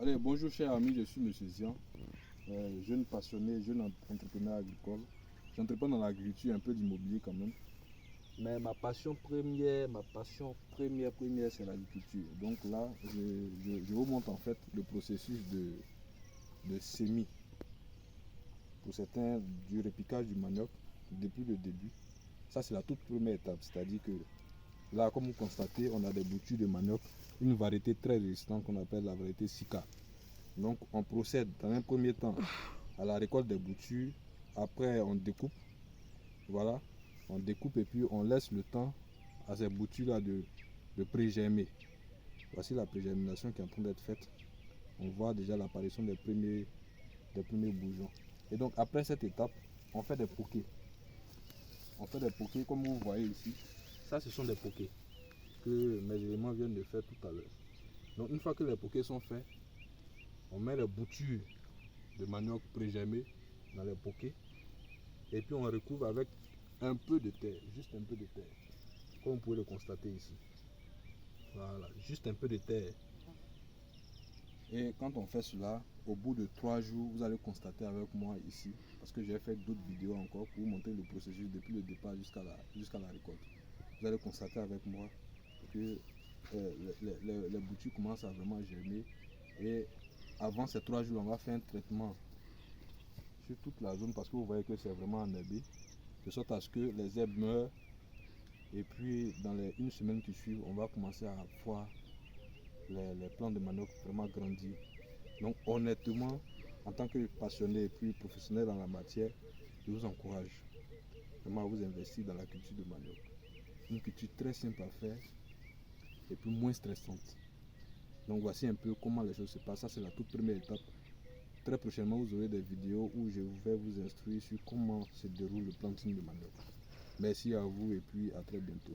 Allez, bonjour chers amis, je suis Monsieur Zian, jeune passionné, jeune entrepreneur agricole. J'entreprends dans l'agriculture, un peu d'immobilier quand même. Mais ma passion première, c'est l'agriculture. Donc là, je vous montre en fait le processus de semis. Pour certains, du repiquage du manioc depuis le début. Ça, c'est la toute première étape, c'est-à-dire que là, comme vous constatez, on a des boutures de manioc, une variété très résistante qu'on appelle la variété Sika. Donc on procède dans un premier temps à la récolte des boutures, après on découpe, voilà, on découpe et puis on laisse le temps à ces boutures-là de pré-germer. Voici la pré-germination qui est en train d'être faite. On voit déjà l'apparition des premiers bourgeons. Et donc après cette étape, on fait des poquets. On fait des poquets comme vous voyez ici. Ça, ce sont des poquets que mes éléments viennent de faire tout à l'heure. Donc une fois que les poquets sont faits, on met les boutures de manioc pré-germé dans les poquets et puis on recouvre avec un peu de terre, juste un peu de terre, comme vous pouvez le constater ici. Voilà, juste un peu de terre. Et quand on fait cela, au bout de 3 jours, vous allez constater avec moi ici, parce que j'ai fait d'autres vidéos encore pour vous montrer le processus depuis le départ jusqu'à la récolte. Vous allez constater avec moi que les boutures commencent à vraiment germer. Et avant ces 3 jours, on va faire un traitement sur toute la zone parce que vous voyez que c'est vraiment enherbé, de sorte à ce que les herbes meurent. Et puis dans les 1 semaine qui suivent, on va commencer à voir les plants de manioc vraiment grandir. Donc honnêtement, en tant que passionné et puis professionnel dans la matière, je vous encourage vraiment à vous investir dans la culture de manioc. Une culture très simple à faire et puis moins stressante. Donc voici un peu comment les choses se passent. Ça, c'est la toute première étape. Très prochainement, vous aurez des vidéos où je vais vous instruire sur comment se déroule le planting de manioc. Merci à vous et puis à très bientôt.